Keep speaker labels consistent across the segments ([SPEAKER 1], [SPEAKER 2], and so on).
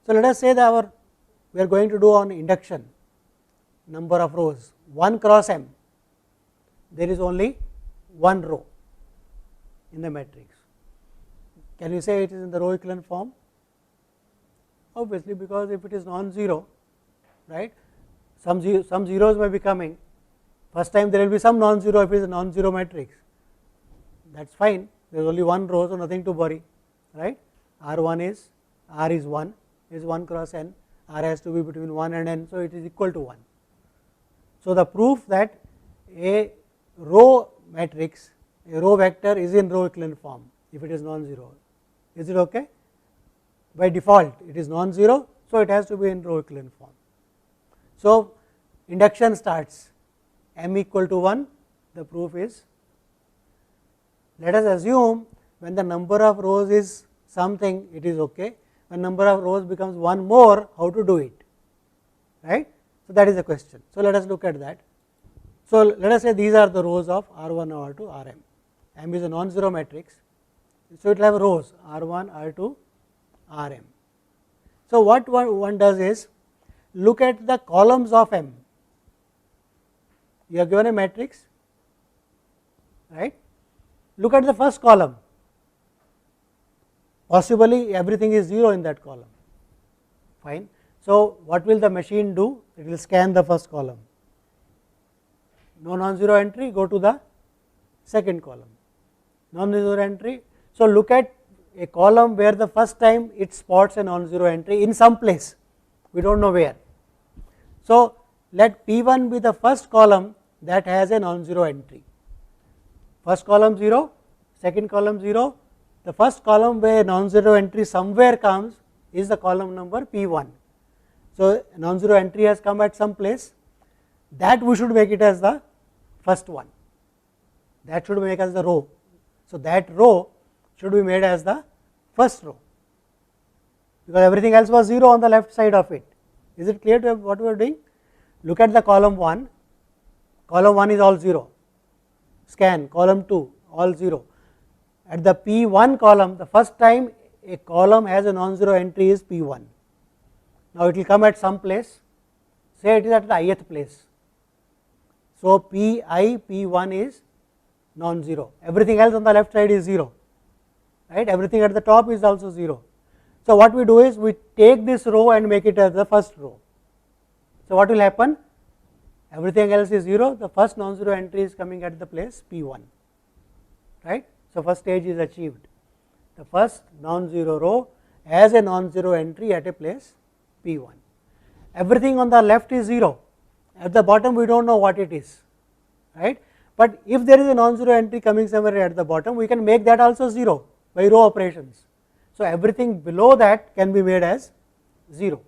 [SPEAKER 1] So, let us say that we are going to do on induction number of rows 1 cross m, there is only one row in the matrix. Can you say it is in the row equivalent form? Obviously, because if it is non-zero, right, some zeros may be coming, first time there will be some non-zero if it is a non-zero matrix, that is fine, there is only one row, so nothing to worry, right. R1 is, R is 1 cross n, R has to be between 1 and n, so it is equal to 1. So, the proof that a row matrix, a row vector is in row equivalent form if it is non-zero, is it okay? By default it is non-zero, so it has to be in row equivalent form. So, induction starts m equal to 1, the proof is, let us assume when the number of rows is something, it is okay, when number of rows becomes one more, how to do it, right. So, that is the question. So, let us look at that. So, let us say these are the rows of R1, R2, Rm, m is a non-zero matrix, so it will have rows R1, R2, Rm. So, what one does is look at the columns of m. You are given a matrix, right, look at the first column, possibly everything is 0 in that column, fine. So, what will the machine do? It will scan the first column, no non-zero entry, go to the second column, non-zero entry. So, look at a column where the first time it spots a non-zero entry in some place, we do not know where. So, let P1 be the first column that has a non-zero entry, first column 0, second column 0, the first column where non-zero entry somewhere comes is the column number P1. So, non-zero entry has come at some place, that we should make it as the first one, that should make as the row. So, that row should be made as the first row, because everything else was 0 on the left side of it. Is it clear to what we are doing? Look at the column 1, column 1 is all 0, scan column 2 all 0. At the P1 column, the first time a column has a non-zero entry is P1. Now, it will come at some place, say it is at the ith place. So, Pi P1 is non-zero, everything else on the left side is 0, right, everything at the top is also 0. So, what we do is we take this row and make it as the first row. So, what will happen? Everything else is 0, the first non-zero entry is coming at the place P1, right. So, first stage is achieved, the first non-zero row has a non-zero entry at a place P1. Everything on the left is 0, at the bottom we do not know what it is, right. But if there is a non-zero entry coming somewhere at the bottom, we can make that also 0 by row operations. So, everything below that can be made as 0,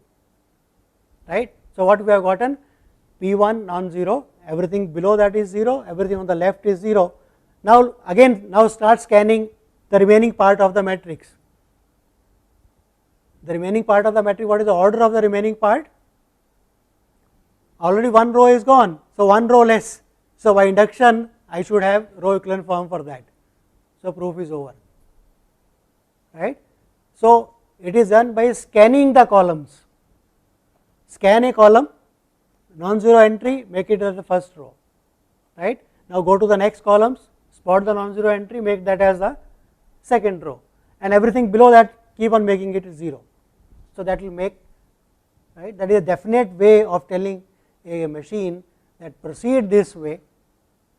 [SPEAKER 1] right. So, what we have gotten? P1 non-zero, everything below that is 0, everything on the left is 0. Now, again now start scanning the remaining part of the matrix. The remaining part of the matrix, what is the order of the remaining part? Already one row is gone, so one row less. So, by induction I should have row equivalent form for that. So, proof is over, right. So, it is done by scanning the columns, scan a column, non-zero entry, make it as the first row, right. Now, go to the next columns, spot the non-zero entry, make that as the second row, and everything below that keep on making it 0. So, that will make, right, that is a definite way of telling a machine that proceed this way,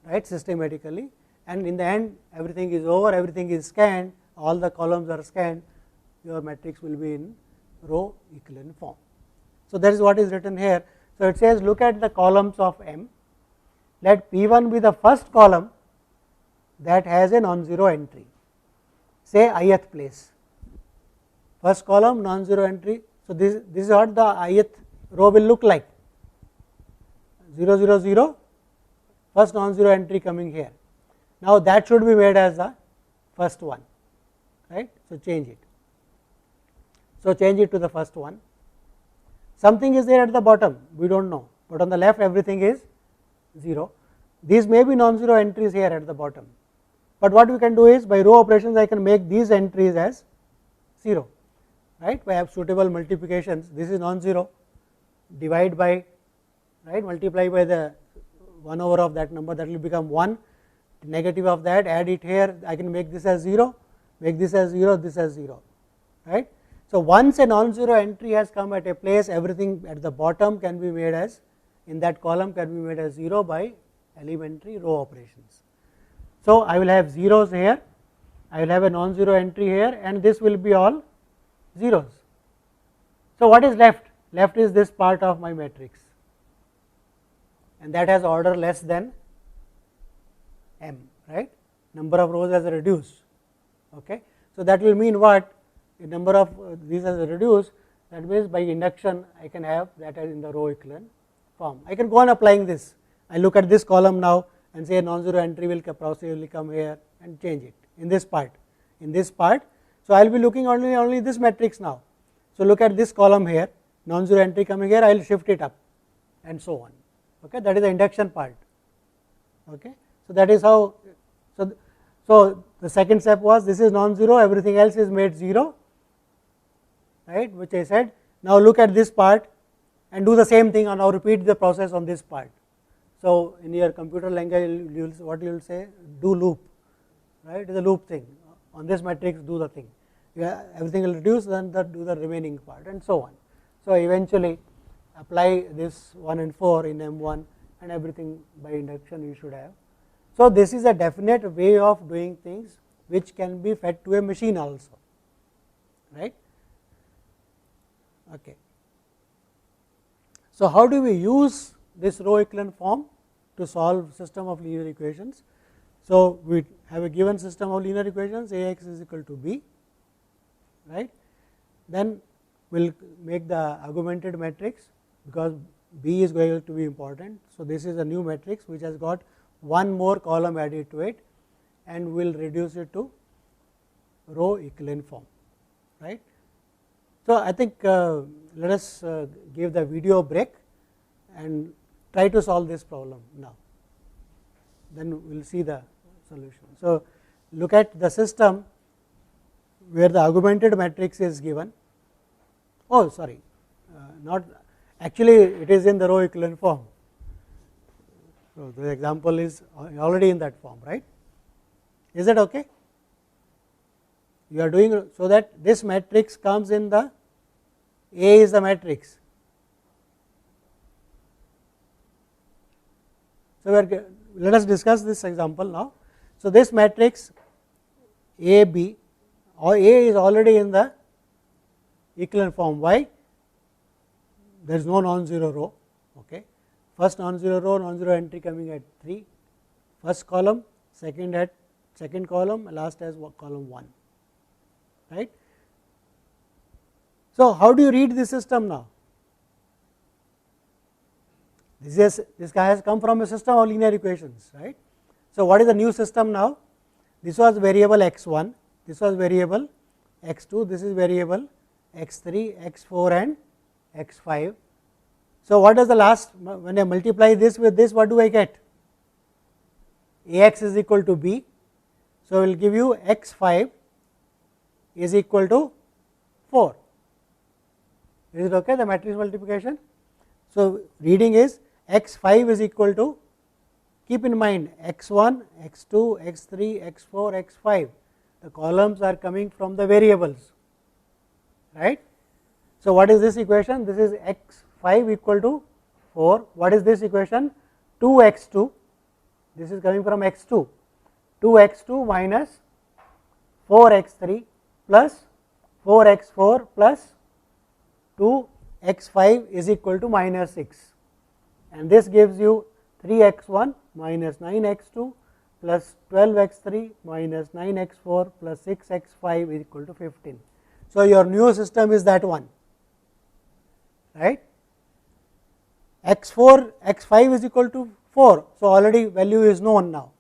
[SPEAKER 1] right, systematically, and in the end everything is over, everything is scanned, all the columns are scanned, your matrix will be in row equivalent form. So, that is what is written here. So, it says look at the columns of M, let P1 be the first column that has a non-zero entry, say ith place, first column non-zero entry. So, this is what the ith row will look like, 0 0 0, first non-zero entry coming here. Now, that should be made as the first one, right. So, change it. So, change it to the first one. Something is there at the bottom, we do not know, but on the left everything is 0. These may be non-zero entries here at the bottom, but what we can do is by row operations I can make these entries as 0, right, by suitable multiplications. This is non-zero, divide by, right, multiply by the 1 over of that number, that will become 1, negative of that, add it here, I can make this as 0, make this as 0, this as 0, right. So, once a non-zero entry has come at a place, everything at the bottom can be made as, in that column can be made as 0 by elementary row operations. So, I will have zeros here, I will have a non-zero entry here, and this will be all zeros. So, what is left? Left is this part of my matrix, and that has order less than m, right, number of rows has reduced. Okay. So, that will mean what? The number of these has reduced, that means by induction I can have that as in the row echelon form. I can go on applying this. I look at this column now and say a non-zero entry will possibly come here and change it in this part, in this part. So, I will be looking only this matrix now. So, look at this column here, non-zero entry coming here, I will shift it up and so on. Okay. That is the induction part. Okay. So, that is how. So, the second step was this is non-zero, everything else is made 0, right, which I said. Now, look at this part and do the same thing, and now repeat the process on this part. So, in your computer language, what you will say, do loop, right, it is a loop thing, on this matrix do the thing, everything will reduce, then do the remaining part and so on. So, eventually apply this 1 and 4 in M1 and everything by induction you should have. So, this is a definite way of doing things which can be fed to a machine also, right. Okay. So, how do we use this row echelon form to solve system of linear equations? So, we have a given system of linear equations, A x is equal to b, right. Then we will make the augmented matrix, because b is going to be important. So, this is a new matrix which has got one more column added to it, and we will reduce it to row echelon form, right. So, I think let us give the video break and try to solve this problem now, then we will see the solution. So, look at the system where the augmented matrix is given. Oh, sorry, not actually it is in the row echelon form. So, the example is already in that form, right. Is that okay? You are doing so that this matrix comes in the A is the matrix. So, let us discuss this example now. So, this matrix A B, or A is already in the echelon form. Why? There is no non-zero row. Okay. First non-zero row, non-zero entry coming at 3, first column, second at second column, last as column 1, right. So, how do you read this system now? This guy has come from a system of linear equations, right. So, what is the new system now? This was variable x1, this was variable x2, this is variable x3, x4 and x5. So, what does the last, when I multiply this with this, what do I get? Ax is equal to b. So, we will give you x5 is equal to 4. Is it okay, the matrix multiplication? So, reading is x5 is equal to, keep in mind x1, x2, x3, x4, x5, the columns are coming from the variables, right. So, what is this equation? This is x5 equal to 4. What is this equation? 2x2, this is coming from x2, 2x2 minus 4x3 plus 4x4 plus 2x5 is equal to minus 6, and this gives you 3x1 minus 9x2 plus 12x3 minus 9x4 plus 6x5 is equal to 15. So, your new system is that one, right. x4, x5 is equal to 4. So, already value is known now.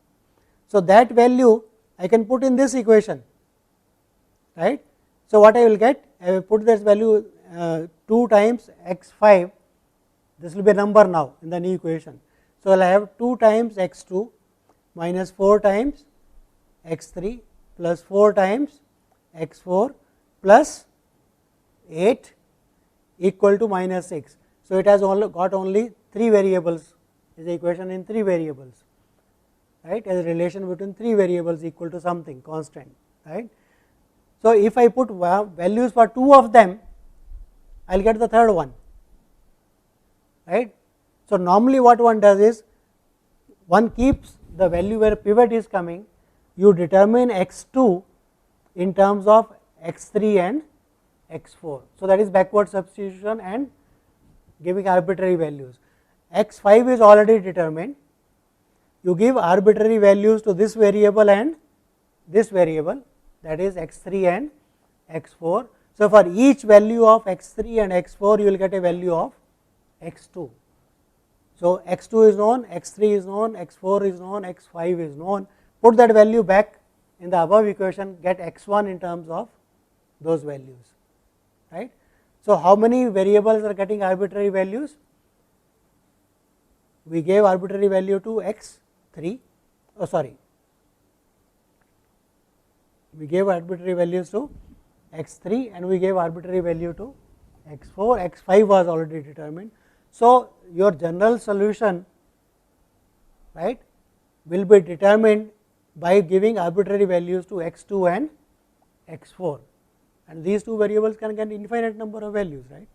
[SPEAKER 1] So, that value I can put in this equation, right. So, what I will get? I will put this value 2 times x5, this will be a number now in the new equation. So, I will have 2 times x2 minus 4 times x3 plus 4 times x4 plus 8 equal to minus 6. So, it has got only 3 variables, is the equation in 3 variables, right, as a relation between 3 variables equal to something constant, right. So, if I put values for 2 of them, I will get the third one, right. So, normally what one does is one keeps the value where pivot is coming, you determine x2 in terms of x3 and x4. So, that is backward substitution and giving arbitrary values. x5 is already determined, you give arbitrary values to this variable and this variable, that is x3 and x4. So, for each value of x3 and x4 you will get a value of x2. So, x2 is known, x3 is known, x4 is known, x5 is known, put that value back in the above equation, get x1 in terms of those values, right. So, how many variables are getting arbitrary values? We gave arbitrary value to x3, we gave arbitrary values to x3 and we gave arbitrary value to x4, x5 was already determined. So, your general solution, right, will be determined by giving arbitrary values to x2 and x4, and these two variables can get infinite number of values, right.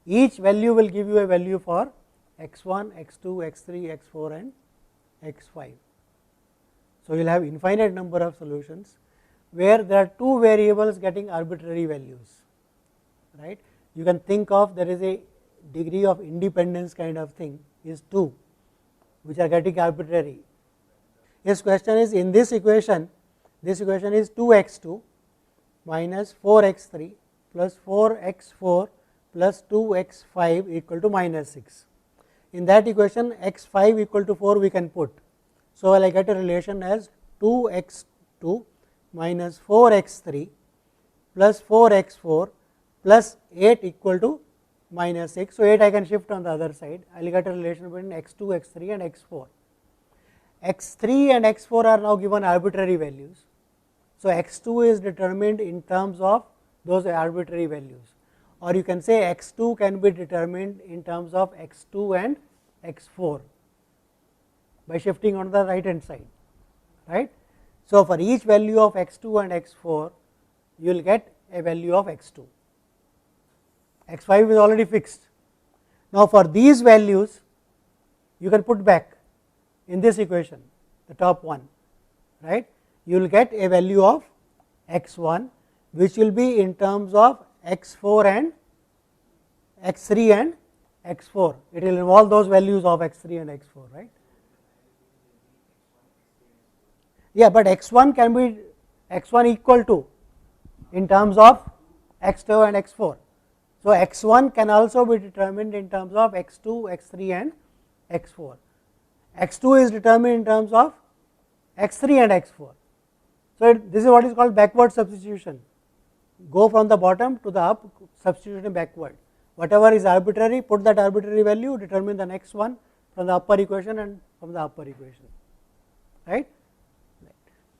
[SPEAKER 1] Each value will give you a value for x1, x2, x3, x4 and x5. So, you will have infinite number of solutions where there are 2 variables getting arbitrary values, right. You can think of there is a degree of independence kind of thing is 2, which are getting arbitrary. His question is, in this equation is 2x2 minus 4x3 plus 4x4 plus 2x5 equal to minus 6. In that equation x5 equal to 4 we can put. So, I get a relation as 2x2 minus 4x3 plus 4x4 plus 8 equal to minus 6. So, 8 I can shift on the other side, I will get a relation between x2, x3 and x4. x3 and x4 are now given arbitrary values. So, x2 is determined in terms of those arbitrary values, or you can say x2 can be determined in terms of x2 and x4 by shifting on the right hand side, right. So, for each value of x2 and x4 you will get a value of x2, x5 is already fixed. Now, for these values you can put back in this equation, the top one, right. You will get a value of x1 which will be in terms of x4 and x3 and x4, it will involve those values of x3 and x4, right. Yeah, but x1 can be x1 equal to in terms of x2 and x4. So, x1 can also be determined in terms of x2, x3 and x4. x2 is determined in terms of x3 and x4. So, this is what is called backward substitution, go from the bottom to the up, substituting backward, whatever is arbitrary put that arbitrary value, determine the next one from the upper equation and from the upper equation, right.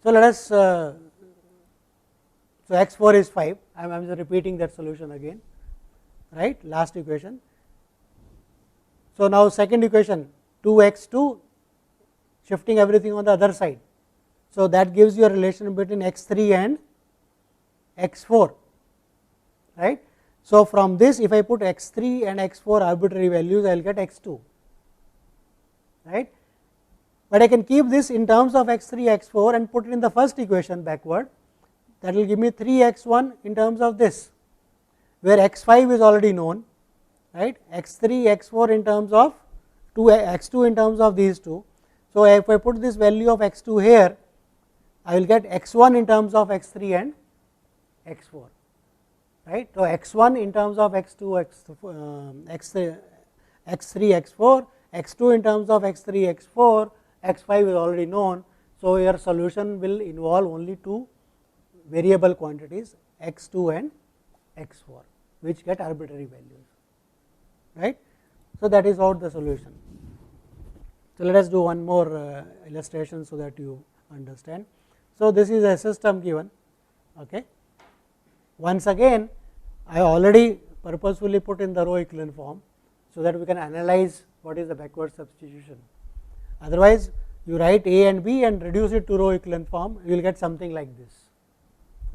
[SPEAKER 1] So, let us so x4 is 5, I am just repeating that solution again, right, last equation. So, now second equation 2x2 shifting everything on the other side. So, that gives you a relation between x3 and x4, right. So, from this if I put x3 and x4 arbitrary values I will get x2, right, but I can keep this in terms of x3 x4 and put it in the first equation backward, that will give me 3x1 in terms of this, where x5 is already known, right, x3 x4 in terms of x2 in terms of these two. So, if I put this value of x2 here, I will get x1 in terms of x3 and x4, right. So, x1 in terms of x2 x3 x4, x2 in terms of x3 x4, x5 is already known. So, your solution will involve only 2 variable quantities x2 and x4 which get arbitrary values, right. So, that is how the solution. So, let us do one more illustration so that you understand. So, this is a system given, okay. Once again I already purposefully put in the row echelon form, so that we can analyze what is the backward substitution. Otherwise, you write A and B and reduce it to row echelon form, you will get something like this,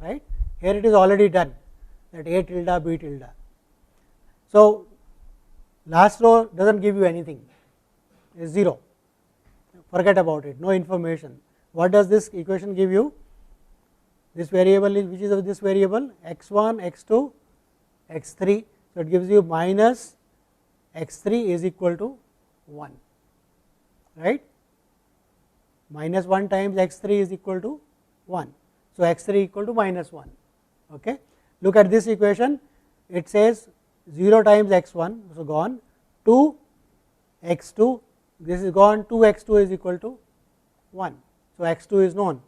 [SPEAKER 1] right. Here it is already done, that A tilde B tilde. So, last row does not give you anything, is 0, forget about it, no information. What does this equation give you? This variable is, which is this variable, x1, x2, x3. So, it gives you minus x3 is equal to 1, right. Minus 1 times x3 is equal to 1. So, x3 equal to minus 1. Okay. Look at this equation, it says 0 times x1, so gone, 2 x2, this is gone, 2 x2 is equal to 1. So, x2 is known.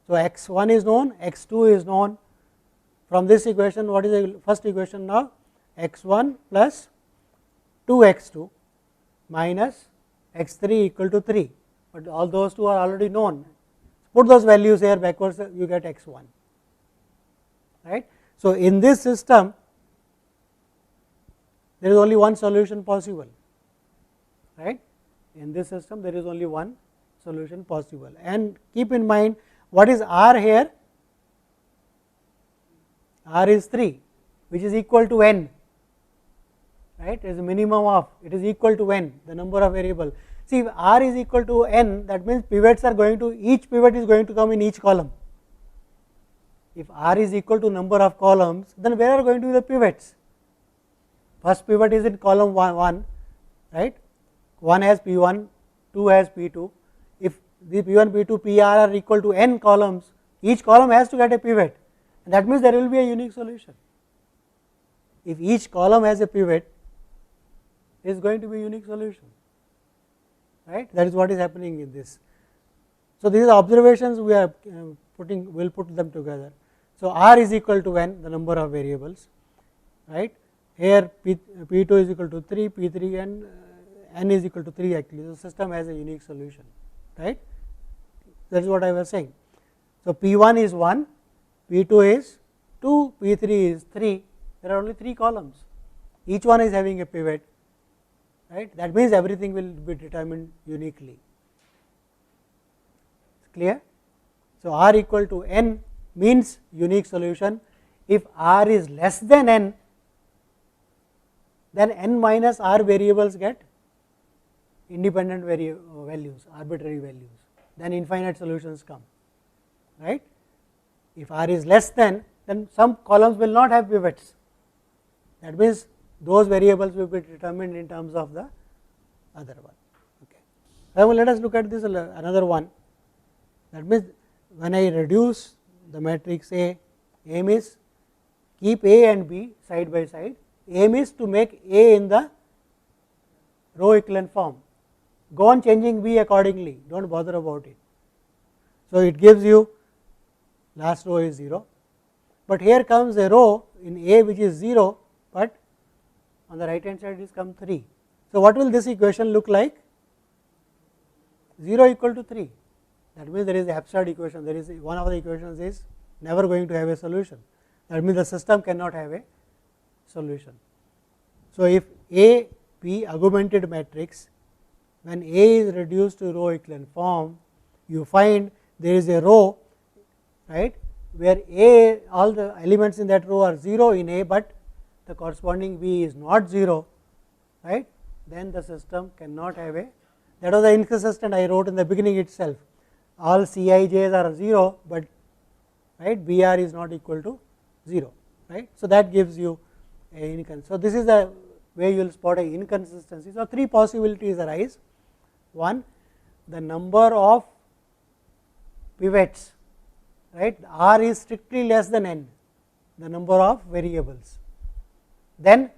[SPEAKER 1] So, x1 is known, x2 is known. From this equation, what is the first equation now? X1 plus 2 x2 minus x3 equal to 3, but all those two are already known. Put those values here backwards, you get x1, right. So, in this system there is only one solution possible, right. In this system there is only one solution possible, and keep in mind what is R here? R is 3, which is equal to n, right. It is a minimum of, it is equal to n, the number of variable. See, if R is equal to n, that means pivots are going to, each pivot is going to come in each column. If R is equal to number of columns, then where are going to be the pivots? First pivot is in column 1, right. 1 has P1, 2 has P2. If the P1, P2, PR are equal to n columns, each column has to get a pivot, and that means there will be a unique solution. If each column has a pivot, it is going to be a unique solution, right. That is what is happening in this. So, these are observations we are putting, we will put them together. So, R is equal to n, the number of variables, right. Here P2 is equal to 3, P3 and n is equal to 3 actually. The system has a unique solution, right. That is what I was saying. So, P1 is 1, P2 is 2, P3 is 3, there are only 3 columns, each one is having a pivot, right. That means everything will be determined uniquely. Clear? So, R equal to n means unique solution. If R is less than n, then n minus r variables get independent values, arbitrary values, then infinite solutions come, right. If R is less than, then some columns will not have pivots, that means those variables will be determined in terms of the other one. Okay. Now, let us look at this another one. That means, when I reduce the matrix A, aim is keep A and B side by side, aim is to make A in the row echelon form, go on changing B accordingly, do not bother about it. So, it gives you last row is 0, but here comes a row in A which is 0, but on the right hand side is come 3. So, what will this equation look like? 0 equal to 3, that means there is an absurd equation, there is one of the equations is never going to have a solution, that means the system cannot have a solution. So, if A B augmented matrix, when A is reduced to row echelon form, you find there is a row, right, where A, all the elements in that row are 0 in A, but the corresponding B is not 0, right, then the system cannot have a, that was the inconsistent I wrote in the beginning itself, allCij's are 0, but right Br is not equal to 0, right. So, that gives you a inconsistency. So, this is the way you will spot a inconsistency. So, 3 possibilities arise. One, the number of pivots, right, R is strictly less than n, the number of variables, then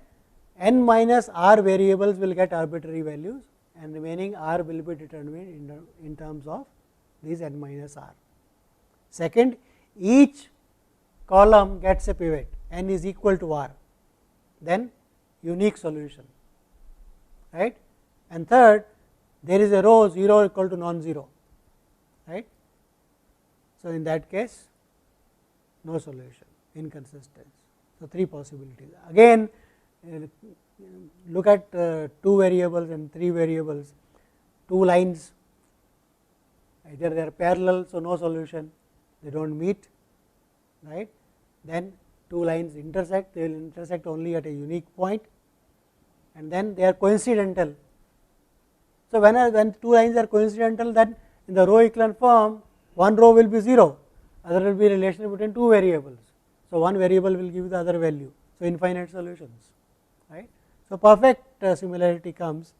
[SPEAKER 1] n minus r variables will get arbitrary values and remaining r will be determined in terms of these n minus r. Second, each column gets a pivot, n is equal to r, then unique solution, right. And third, there is a row 0 equal to non-zero, right. So, in that case no solution, inconsistency. So, 3 possibilities. Again look at 2 variables and 3 variables, 2 lines, either they are parallel, so no solution, they do not meet, right. Then 2 lines intersect, they will intersect only at a unique point, and then they are coincidental. So, when 2 lines are coincidental, then in the row echelon form, one row will be 0, other will be relation between 2 variables. So, one variable will give the other value. So, infinite solutions, right. So, perfect similarity comes.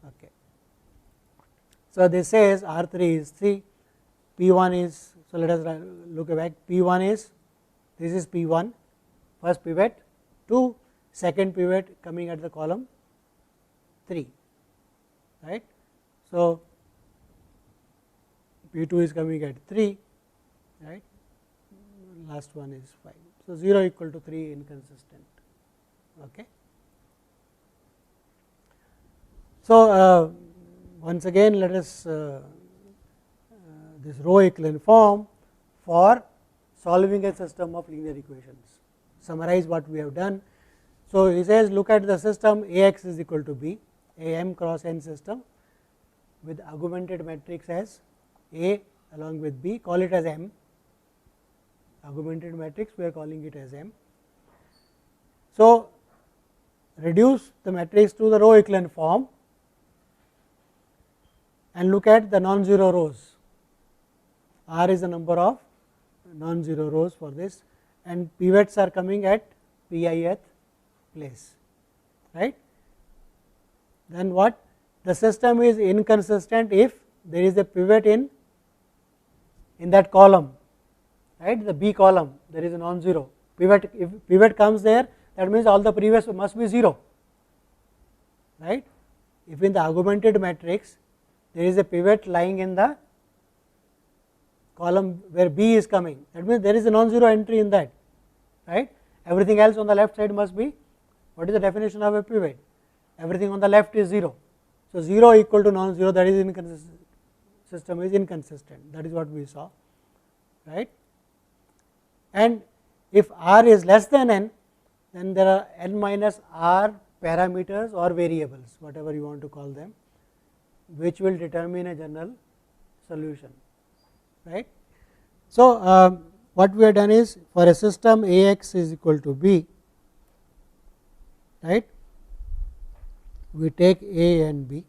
[SPEAKER 1] Okay. So, this says R3 is 3, P1 is, so let us look back, P1 is, this is P1, first pivot 2, second pivot coming at the column 3, right. So, P2 is coming at 3, right, last one is 5. So, 0 equal to 3 inconsistent. Okay. So, once again let us this row echelon form for solving a system of linear equations. Summarize what we have done. So, he says look at the system Ax is equal to B, a m cross n system with augmented matrix as A along with B, call it as M, augmented matrix we are calling it as M. So, reduce the matrix to the row echelon form and look at the non-zero rows. R is the number of non-zero rows for this, and pivots are coming at Pith place, right. Then what? The system is inconsistent if there is a pivot in that column, right, the B column there is a non-zero pivot. If pivot comes there, that means all the previous must be 0, right. If in the augmented matrix there is a pivot lying in the column where B is coming, that means there is a non-zero entry in that, right. Everything else on the left side must be, what is the definition of a pivot? Everything on the left is 0. So, 0 equal to non-zero, that is inconsistent, system is inconsistent, that is what we saw, right. And if R is less than n, then there are n minus r parameters or variables, whatever you want to call them, which will determine a general solution, right. So, what we have done is for a system Ax is equal to B, right, we take A and B,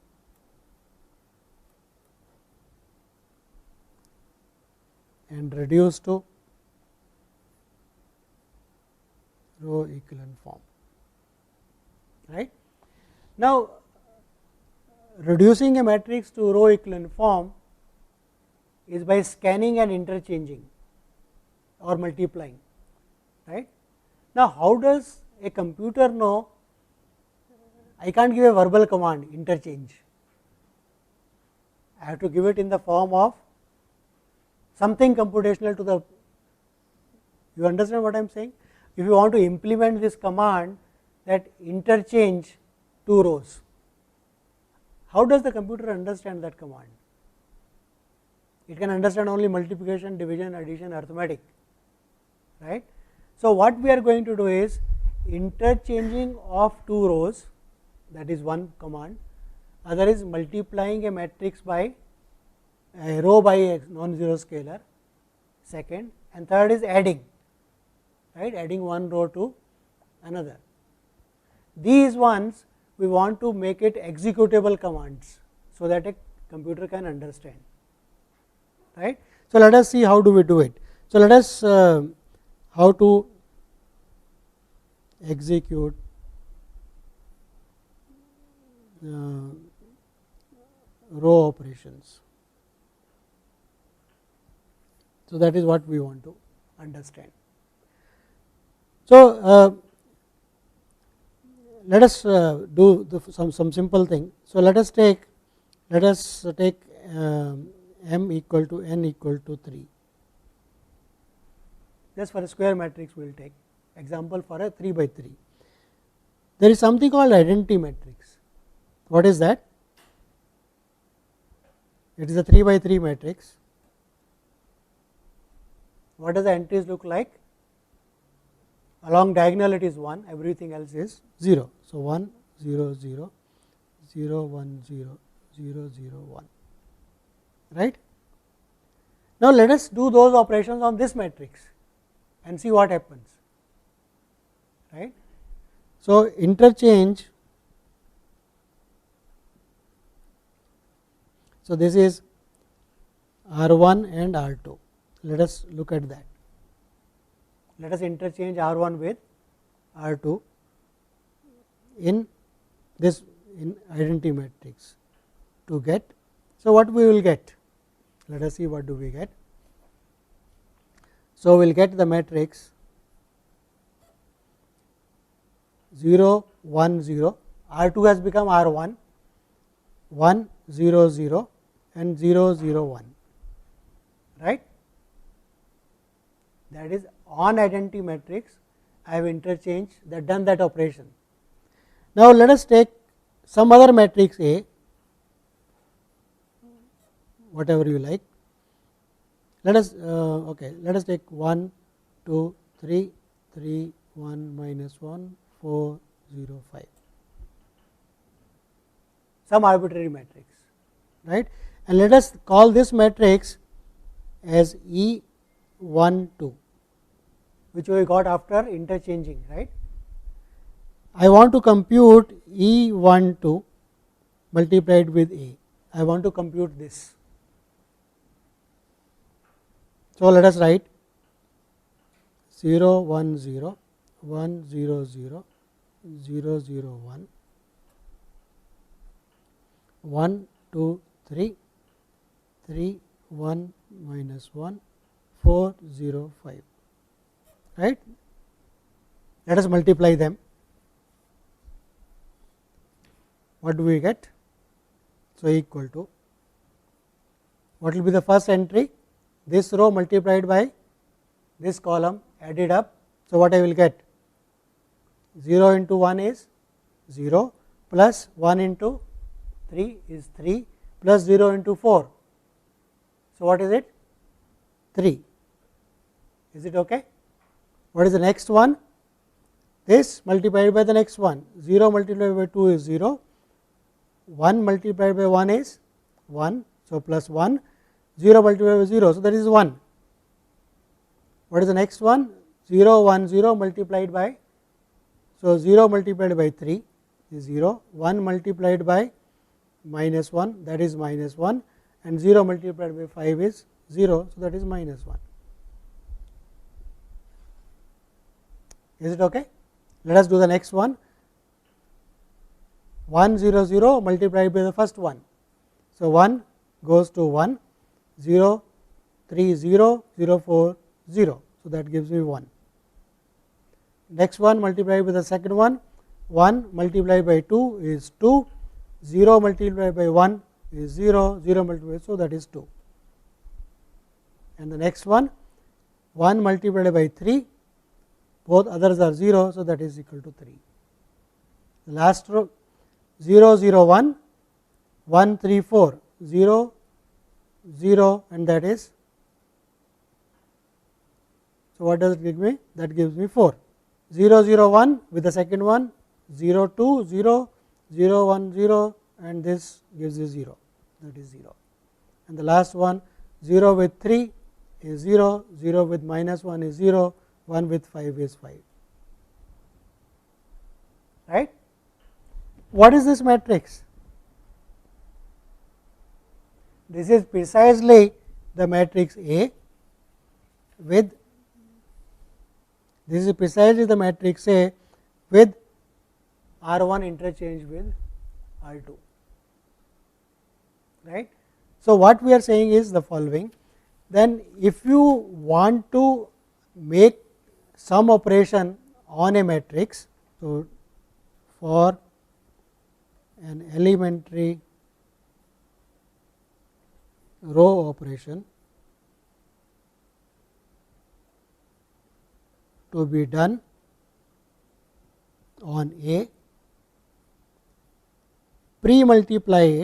[SPEAKER 1] and reduce to row echelon form, right. Now, reducing a matrix to row echelon form is by scanning and interchanging or multiplying, right. Now, how does a computer know? I can't give a verbal command interchange, I have to give it in the form of something computational to the, you understand what I am saying? If you want to implement this command that interchange 2 rows, how does the computer understand that command? It can understand only multiplication, division, addition, arithmetic, right. So, what we are going to do is interchanging of 2 rows, that is one command, other is multiplying a matrix by a row by a non-zero scalar, second, and third is adding, right, adding one row to another. These ones we want to make it executable commands, so that a computer can understand, right. So, let us see how do we do it. So, let us how to execute row operations. So, that is what we want to understand. So, let us do some simple thing. So, let us take m equal to n equal to 3. Just for a square matrix we will take example for a 3 by 3. There is something called identity matrix. What is that? It is a 3 by 3 matrix. What does the entries look like? along diagonal it is 1, everything else is 0. So, 1 0 0 0 1 0 0 0 1, right. Now, let us do those operations on this matrix and see what happens, right. So, interchange. So, this is R1 and R2. Let us look at that. Let us interchange R1 with R2 in this identity matrix to get. So, what we will get? Let us see what do we get. So, we will get the matrix 0 1 0, R2 has become R1, 1 0 0 and 0 0 1, right. That is on identity matrix I have interchanged that, done that operation. Now, let us take some other matrix A, whatever you like. Let us let us take 1 2 3 3 1 minus 1 4 0 5, some arbitrary matrix, right, and let us call this matrix as E1 2, which we got after interchanging, right. I want to compute E1 2 multiplied with A. I want to compute this. So, let us write 0 1 0 1 0 0 0 0 1 1 2 3 3 1 minus 1 4 0 5, right. Let us multiply them. What do we get? So, equal to, what will be the first entry? This row multiplied by this column added up. So, what I will get? 0 into 1 is 0, plus 1 into 3 is 3, plus 0 into 4. So, what is it? 3. Is it okay? What is the next one? This multiplied by the next one. 0 multiplied by 2 is 0, 1 multiplied by 1 is 1. So, plus 1, 0 multiplied by 0. So, that is 1. What is the next one? 0 1 0 multiplied by, so 0 multiplied by 3 is 0, 1 multiplied by minus 1, that is minus 1, and 0 multiplied by 5 is 0. So, that is minus 1. Is it okay? Let us do the next one. 1 0 0 multiplied by the first one. So, 1 goes to 1, 0 3 0 0 4 0. So, that gives me 1. Next one multiplied by the second one, 1 multiplied by 2 is 2, 0 multiplied by 1 is 0, 0 multiplied, so that is 2. And the next one, 1 multiplied by 3, both others are 0, so that is equal to 3. The last row, 0 0 1, 1 3 4, 0 0, and that is, so what does it give me? That gives me 4. 0 0 1 with the second one, 0 2 0, 0 1 0, and this gives you 0, that is 0. And the last one, 0 with 3 is 0, 0 with minus 1 is 0, 1 with 5 is 5, right. What is this matrix? This is precisely the matrix A with, this is precisely the matrix A with R1 interchange with R2, right. So, what we are saying is the following. Then if you want to make some operation on a matrix, so for an elementary row operation to be done on A, pre-multiply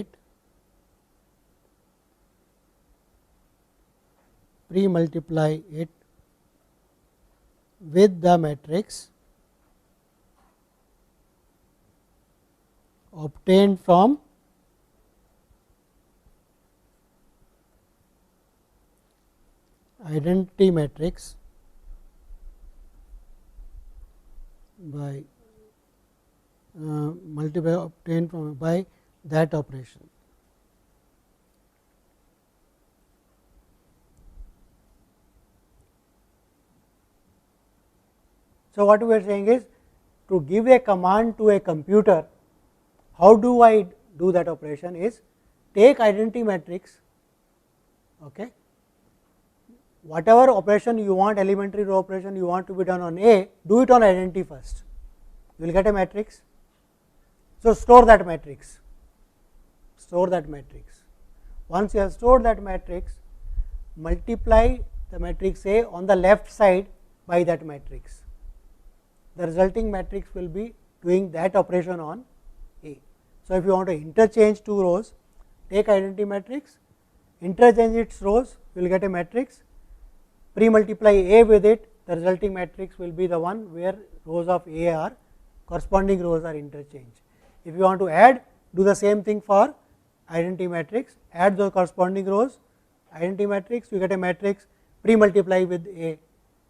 [SPEAKER 1] it with the matrix obtained from identity matrix by multiply obtained from by that operation. So, what we are saying is, to give a command to a computer, how do I do that operation is take identity matrix, okay. Whatever operation you want, elementary row operation you want to be done on A, do it on identity first, you will get a matrix. So, store that matrix, once you have stored that matrix, multiply the matrix A on the left side by that matrix. The resulting matrix will be doing that operation on A. So, if you want to interchange two rows, take identity matrix, interchange its rows, you will get a matrix, pre-multiply A with it, the resulting matrix will be the one where rows of A are corresponding rows are interchanged. If you want to add, do the same thing for identity matrix, add the corresponding rows, identity matrix, you get a matrix, pre-multiply with A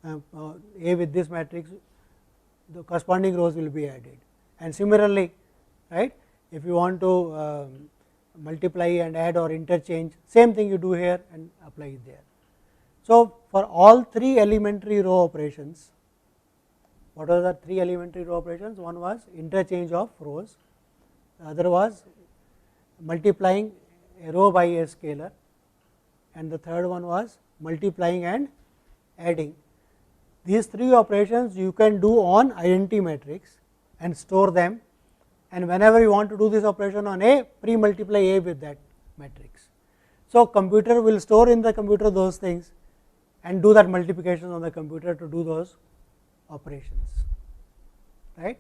[SPEAKER 1] with this matrix, the corresponding rows will be added. And similarly, right, if you want to multiply and add or interchange, same thing you do here and apply it there. So, for all three elementary row operations, what are the three elementary row operations? One was interchange of rows, the other was multiplying a row by a scalar, and the third one was multiplying and adding. These three operations you can do on identity matrix and store them, and whenever you want to do this operation on A, pre-multiply A with that matrix. So, computer will store in the computer those things and do that multiplication on the computer to do those operations, right.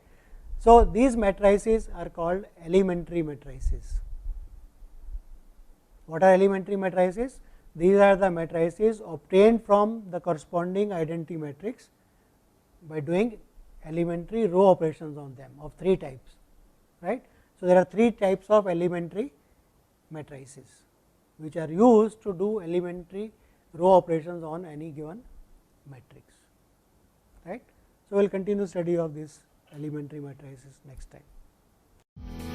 [SPEAKER 1] So, these matrices are called elementary matrices. What are elementary matrices? These are the matrices obtained from the corresponding identity matrix by doing elementary row operations on them of three types, right. So, there are three types of elementary matrices which are used to do elementary row operations on any given matrix, right. So, we will continue study of these elementary matrices next time.